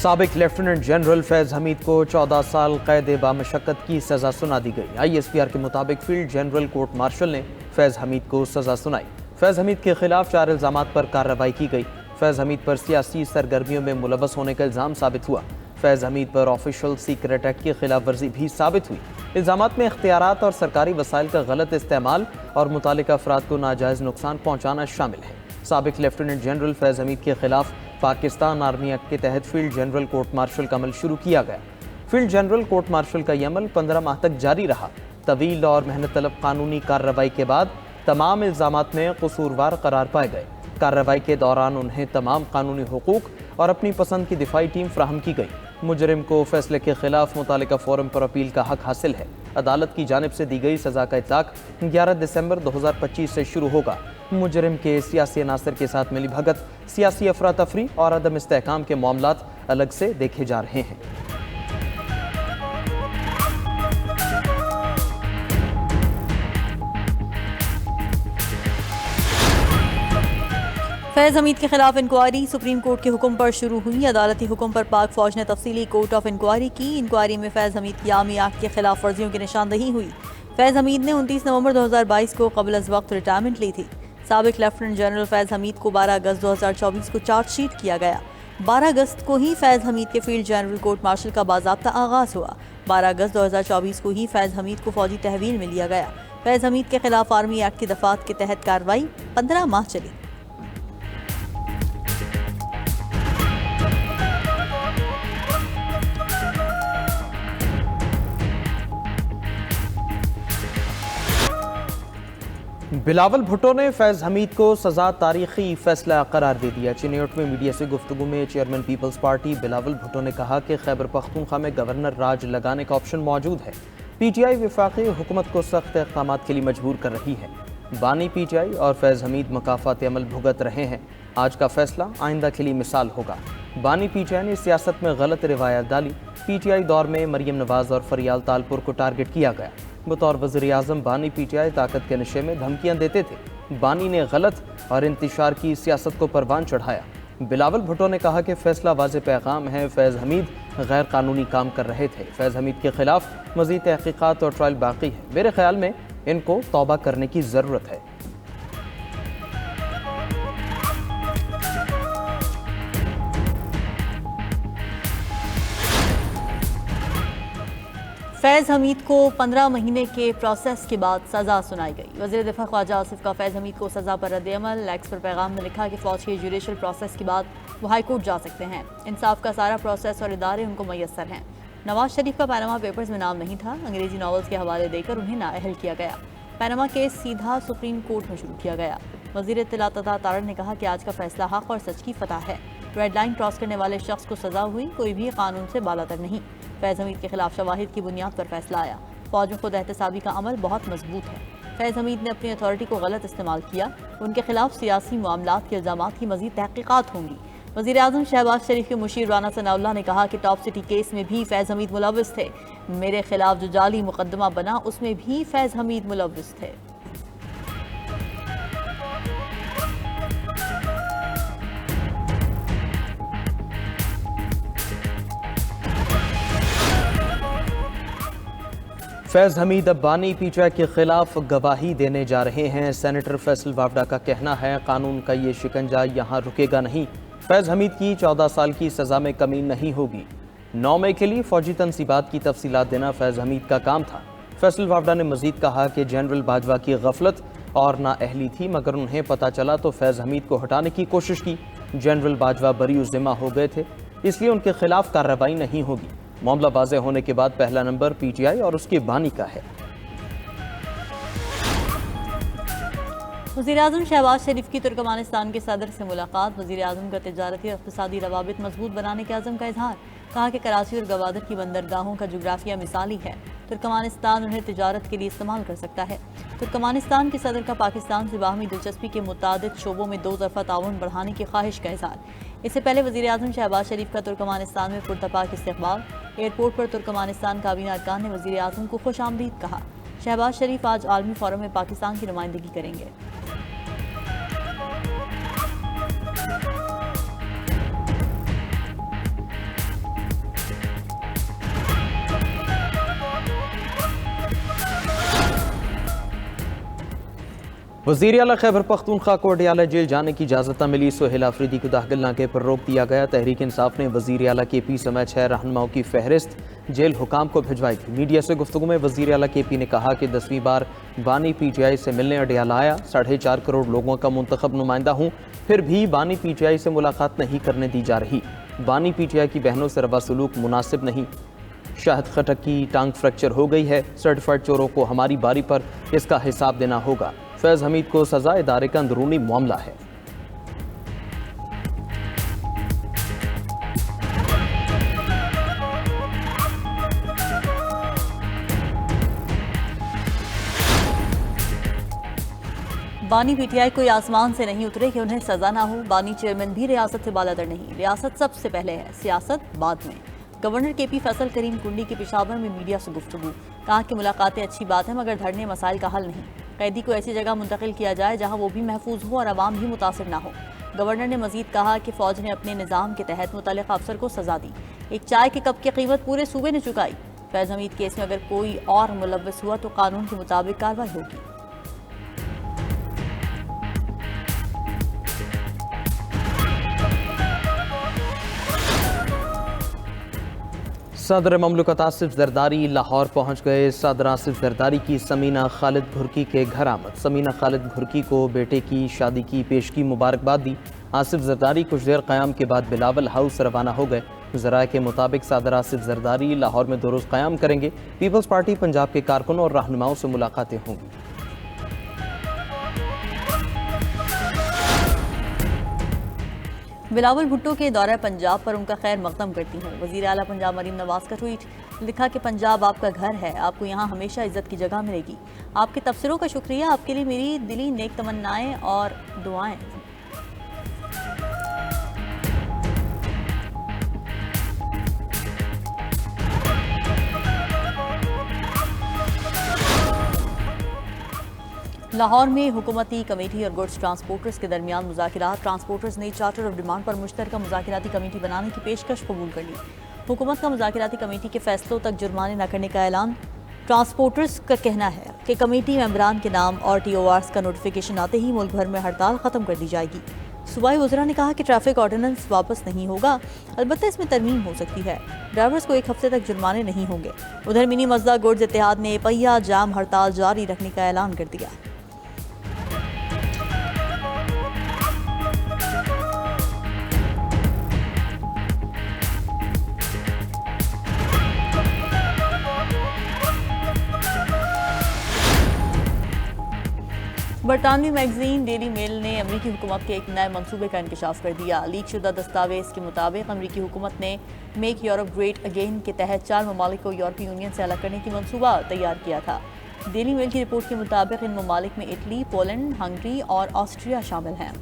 साबिक lieutenant general फैज़ हमीद को 14 साल कैद बामशक्कत की सज़ा सुना दी गई। ISPR के मुताबिक फील्ड जनरल कोर्ट मार्शल ने फैज़ हमीद को सज़ा सुनाई। फैज़ हमीद के खिलाफ 4 इल्ज़ामात पर कार्रवाई की गई। फैज़ हमीद पर सियासी सरगर्मियों में मुलव्वस होने का इल्ज़ाम साबित हुआ। फैज़ हमीद पर ऑफिशियल सीक्रेट एक्ट की खिलाफ वर्जी भी साबित हुई। इल्ज़ामात में इख्तियारात और सरकारी वसाइल का गलत इस्तेमाल और मुतालिका अफराद को नाजायज़ नुकसान पहुँचाना शामिल है। साबिक लेफ्टिनेंट जनरल फैज़ हमीद के खिलाफ पाकिस्तान आर्मी एक्ट के तहत फील्ड जनरल कोर्ट मार्शल का अमल शुरू किया गया। फील्ड जनरल कोर्ट मार्शल का यह अमल 15 माह तक जारी रहा। तवील और मेहनत तलब कानूनी कार्रवाई के बाद तमाम इल्ज़ामात में कसूरवार करार पाए गए। कार्रवाई के दौरान उन्हें तमाम कानूनी हुकूक और अपनी पसंद की दिफाई टीम फ्राहम की गई। मुजरिम को फैसले के खिलाफ मुतालिका फोरम पर अपील का हक हासिल है। अदालत की जानिब से दी गई सज़ा का इतलाक 11 दिसंबर 2025 से शुरू होगा। मुजरिम के सियासी अनासर के साथ मिली भगत, सियासी अफरा तफरी और अदम इस्तेहकाम के मामलात अलग से देखे जा रहे हैं। फैज़ हमीद के खिलाफ इंक्वायरी सुप्रीम कोर्ट के हुक्म पर शुरू हुई। अदालती हुक्म पर पाक फौज ने तफसीली कोर्ट ऑफ इंक्वायरी की। इंक्वायरी में फैज़ हमीद की आर्मी एक्ट के खिलाफ वर्जियों की निशानदही हुई। फैज़ हमीद ने 29 नवंबर 2022 को कबल अज़ वक्त रिटायरमेंट ली थी। साबिक लेफ्टिनेंट जनरल फैज़ हमीद को 12 अगस्त 2024 को चार्जशीट किया गया। 12 अगस्त को ही फैज़ हमीद के फील्ड जनरल कोर्ट मार्शल का बाज़ाब्ता आगाज़ हुआ। 12 अगस्त 2024 को ही फैज़ हमीद को फौजी तहवील में लिया गया। फैज़ हमीद के खिलाफ आर्मी एक्ट की दफात के तहत कार्रवाई 15 माह चली। बिलावल भुट्टो ने फैज़ हमीद को सज़ा तारीखी फैसला करार दे दिया। चिन्योट में मीडिया से गुफ्तगू में chairman Peoples Party Bilawal Bhutto ने कहा कि खैबर पख्तूनख्वा में गवर्नर राज लगाने का ऑप्शन मौजूद है। PTI वफाकी हुकूमत को सख्त इक़दामात के लिए मजबूर कर रही है। बानी PTI और फैज़ हमीद मकाफात अमल भुगत रहे हैं। आज का फैसला आइंदा के लिए मिसाल होगा। बानी PTI ने सियासत में गलत रिवायत डाली। PTI दौर में मरियम नवाज और फरियाल तालपुर को टारगेट किया गया। बतौर वज़ीर आज़म बानी PTI ताकत के नशे में धमकियां देते थे। बानी ने गलत और इंतशार की सियासत को परवान चढ़ाया। बिलावल भुट्टो ने कहा कि फैसला वाज़ेह पैगाम है। फैज़ हमीद गैर कानूनी काम कर रहे थे। फैज़ हमीद के खिलाफ मज़ीद तहक़ीक़ात और ट्रायल बाकी है। मेरे ख्याल में इनको तौबा करने की ज़रूरत है। फैज़ हमीद को 15 महीने के प्रोसेस के बाद सज़ा सुनाई गई। वज़ीर दिफा ख्वाजा आसिफ का फैज़ हमीद को सज़ा पर रद्द-ए-अमल। एक्स पर पैगाम में लिखा कि फ़ौज के जुडिशल प्रोसेस के बाद वो हाई कोर्ट जा सकते हैं। इंसाफ का सारा प्रोसेस और इदारे उनको मैसर हैं। नवाज शरीफ का पैनामा पेपर्स में नाम नहीं था। अंग्रेजी नॉवेल्स के हवाले देकर उन्हें नाअहल किया गया। पैनामा केस सीधा सुप्रीम कोर्ट में शुरू किया गया। वज़ीर इत्तलात तारड़ ने कहा कि आज का फैसला हक़ और सच की फतह है। रेड लाइन क्रॉस करने वाले शख्स को सज़ा हुई, कोई भी कानून से बालातर नहीं। फैज़ हमीद के खिलाफ शवाहिद की बुनियाद पर फैसला आया। फौज में खुद एहतसाबी का अमल बहुत मजबूत है। फैज़ हमीद ने अपनी अथॉरिटी को गलत इस्तेमाल किया। उनके खिलाफ सियासी मामलात के इल्ज़ामात की मज़ीद तहक़ीक़ात होंगी। वज़ीर आज़म शहबाज शरीफ के मुशीर राना सनाउल्लाह ने कहा कि टॉप सिटी केस में भी फैज़ हमीद मुलव्वस थे। मेरे खिलाफ जो जाली मुकदमा बना उसमें भी फैज़ हमीद मुलव्वस थे। फैज़ हमीद अब बानी PTI के खिलाफ गवाही देने जा रहे हैं। सेनेटर फैसल वावडा का कहना है कानून का ये शिकंजा यहाँ रुकेगा नहीं। फैज़ हमीद की 14 साल की सज़ा में कमी नहीं होगी। 9 मई के लिए फौजी तनसीबात की तफसीलात देना फैज़ हमीद का काम था। फैसल वावडा ने मजीद कहा कि जनरल बाजवा की गफलत और नाअहली थी, मगर उन्हें पता चला तो फैज़ हमीद को हटाने की कोशिश की। जनरल बाजवा बरी ज़िम्मा हो गए थे, इसलिए उनके खिलाफ कार्रवाई नहीं होगी। मामला वाज़ेह होने के बाद पहला नंबर PTI और उसके बानी का है। वज़ीर आज़म शहबाज शरीफ की तुर्कमानिस्तान के सदर से मुलाकात। वज़ीर आज़म का तिजारती और इक़्तिसादी रवाबित मजबूत बनाने के अज़म का इजहार। कहा कि कराची और गवादर की बंदरगाहों का जोग्राफिया मिसाली है। तुर्कमानिस्तान उन्हें तिजारत के लिए इस्तेमाल कर सकता है। तुर्कमानिस्तान के सदर का पाकिस्तान से बाहमी दिलचस्पी के मुताबिक शोबों में 2 तरफ़ा ताउन बढ़ाने की ख्वाहिश का इजहार। इससे पहले वज़ीर आज़म शहबाज शरीफ का तुर्कमानिस्तान में पुरतपाक इस्तक़बाल। एयरपोर्ट पर तुर्कमानिस्तान काबीना अरकान ने वज़ीर आज़म को खुश आमदीद कहा। शहबाज शरीफ आज आलमी फोरम में पाकिस्तान की नुमाइंदगी करेंगे। वज़ीर आला खैबर पख्तूनख्वा को अडयाला जेल जाने की इजाज़त न मिली। सुहेल आफरीदी को दाखिल नाके पर रोक दिया गया। तहरीक इंसाफ ने वज़ीर आला KP समेत 6 रहनुमाओं की फहरिस्त जेल हुकाम को भिजवाई थी। मीडिया से गुफ्तगू में वज़ीर आला KP ने कहा कि 10वीं बार बानी PTI से मिलने अडयाला आया। 4.5 करोड़ लोगों का मुंतखब नुमाइंदा हूँ, फिर भी बानी PTI से मुलाकात नहीं करने दी जा रही। बानी PTI की बहनों से रवा सलूक मुनासिब नहीं। शाहिद खटक की टांग फ्रैक्चर हो गई है। सर्टिफाइड चोरों को हमारी बारी पर इसका हिसाब देना होगा। फैज़ हमीद को सजा इदारे का अंदरूनी मामला है। बानी PTI कोई आसमान से नहीं उतरे कि उन्हें सजा ना हो। बानी चेयरमैन भी रियासत से बालातर नहीं, रियासत सबसे पहले है, सियासत बाद में। गवर्नर KP फैसल करीम कुंडी के पेशावर में मीडिया से गुफ्तगू। कहा कि मुलाकातें अच्छी बात है मगर धरने मसाइल का हल नहीं। कैदी को ऐसी जगह मुंतकिल किया जाए जहां वो भी महफूज हो और आवाम भी मुतासिर ना हो। गवर्नर ने मजीद कहा कि फौज ने अपने निज़ाम के तहत मुतल्लिक़ अफसर को सजा दी। एक चाय के कप की कीमत पूरे सूबे ने चुकाई। फैज़ हमीद केस में अगर कोई और मुलव्वस हुआ तो कानून के मुताबिक कार्रवाई होगी। सदर ममलकत आसिफ जरदारी लाहौर पहुंच गए। सदर आसिफ जरदारी की समीना खालिद घुरकी के घर आमद। समीना खालिद घुरकी को बेटे की शादी की पेशगी मुबारकबाद दी। आसिफ जरदारी कुछ देर क़याम के बाद बिलावल हाउस रवाना हो गए। ज़राए के मुताबिक सदर आसिफ जरदारी लाहौर में 2 रोज़ क़याम करेंगे। पीपल्स पार्टी पंजाब के कारकुनों और रहनुमाओं से मुलाकातें होंगी। बिलावल भुट्टो के दौरा पंजाब पर उनका खैर मकदम करती हूँ। वज़ीर आला पंजाब मरीम नवाज का ट्वीट। लिखा कि पंजाब आपका घर है, आपको यहाँ हमेशा इज्जत की जगह मिलेगी। आपके तबसरों का शुक्रिया, आपके लिए मेरी दिली नेक तमन्नाएं और दुआएं। लाहौर में हुकूमती कमेटी और गुड्स ट्रांसपोर्टर्स के दरमियान मुज़ाकिरात। ट्रांसपोर्टर्स ने चार्टर ऑफ डिमांड पर मुश्तरका मुज़ाकिराती कमेटी बनाने की पेशकश कबूल कर ली। हुकूमत का मुज़ाकिराती कमेटी के फैसलों तक जुर्माने न करने का ऐलान। ट्रांसपोर्टर्स का कहना है कि कमेटी मेंबरान के नाम और TORs का नोटिफिकेशन आते ही मुल्क भर में हड़ताल ख़त्म कर दी जाएगी। सूबाई वज़रा ने कहा कि ट्रैफिक ऑर्डिनेंस वापस नहीं होगा, अलबत्ता इसमें तरमीम हो सकती है। ड्राइवर्स को 1 हफ्ते तक जुर्माने नहीं होंगे। उधर मिनी मज़दा गुड्स इत्तेहाद ने पहिया जाम हड़ताल जारी रखने का ऐलान कर दिया। बरतानवी मैगजीन डेली मेल ने अमरीकी हुकूमत के एक नए मंसूबे का इंकशाफ कर दिया। लीक शुदा दस्तावेज़ के मुताबिक अमरीकी हुकूमत ने मेक यूरोप ग्रेट अगेन के तहत 4 ममालिक को यूरोपीय यूनियन से अलग करने की मंसूबा तैयार किया था। डेली मेल की रिपोर्ट के मुताबिक इन ममालिक में इटली, पोलैंड, हंगरी और ऑस्ट्रिया शामिल हैं।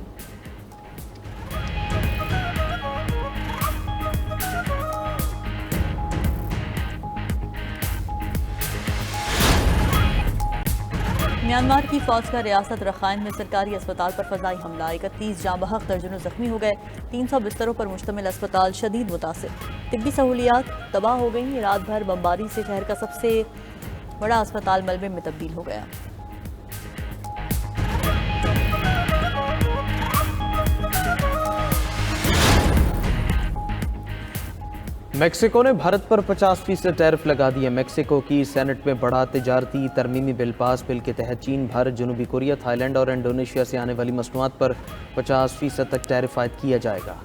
म्यांमार की फौज का रियासत रखाइन में सरकारी अस्पताल पर फजाई हमला। 31 जाँ बहक, दर्जनों जख्मी हो गए। 300 बिस्तरों पर मुश्तमिल अस्पताल शदीद मुतासिर। तिब्बी सहूलियात तबाह हो गई। रात भर बमबारी से शहर का सबसे बड़ा अस्पताल मलबे में तब्दील हो गया। मेक्सिको ने भारत पर 50% टैरिफ लगा दिए। मेक्सिको की सेनेट में बड़ा तिजारती तरमीमी बिल पास। बिल के तहत चीन, भारत, जनूबी कोरिया, थाईलैंड और इंडोनेशिया से आने वाली मसनूआत पर 50% तक टैरिफ आयद किया जाएगा।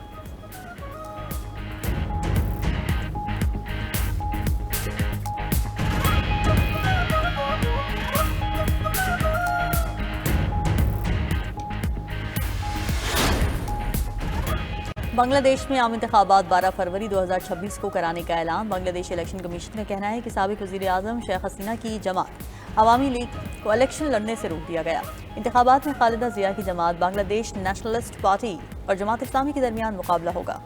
बांग्लादेश में आम इंतखाबात 12 फरवरी 2026 को कराने का ऐलान। बांग्लादेश इलेक्शन कमीशन का कहना है कि साबिक वज़ीर आज़म शेख हसीना की जमात अवामी लीग को इलेक्शन लड़ने से रोक दिया गया। इंतखाबात में खालिदा जिया की जमात बांग्लादेश नेशनलिस्ट पार्टी और जमात इस्लामी के दरमियान मुकाबला होगा।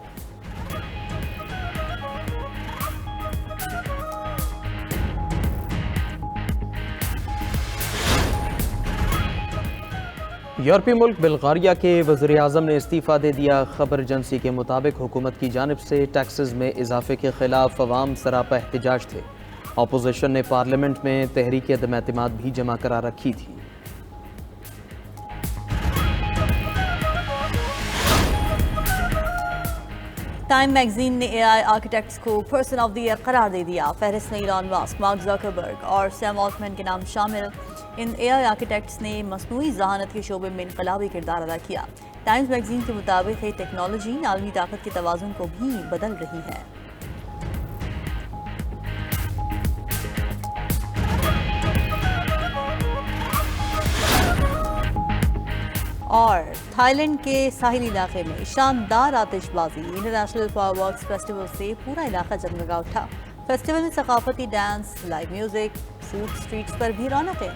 यूरोपीय मुल्क बुल्गारिया के वज़ीर आज़म ने इस्तीफ़ा दे दिया। खबर एजेंसी के मुताबिक हुकूमत की जानिब से टैक्सेस में इजाफे के खिलाफ अवाम सरापा एहतजाज थे। अपोजिशन ने पार्लियामेंट में तहरीक अदम एतमाद भी जमा करा रखी थी। टाइम मैगजीन ने एआई आर्किटेक्ट्स को पर्सन ऑफ द ईयर करार दे दिया। फहरिस्त में इलॉन मस्क, मार्क ज़करबर्ग और सैम ऑल्टमैन के नाम शामिल। इन एआई आर्किटेक्ट्स ने मसनूई ज़हानत के शोबे में इनकलाबी किरदार अदा किया। टाइम्स मैगजीन के मुताबिक ये टेक्नोलॉजी आलमी ताकत के तवाज़ुन को भी बदल रही है। और थाईलैंड के साहिली इलाके में शानदार आतिशबाजी। इंटरनेशनल फायरवर्क्स फेस्टिवल से पूरा इलाका जगमगा उठा। फेस्टिवल में सकाफती dance, live music, food streets पर भी रौनक है।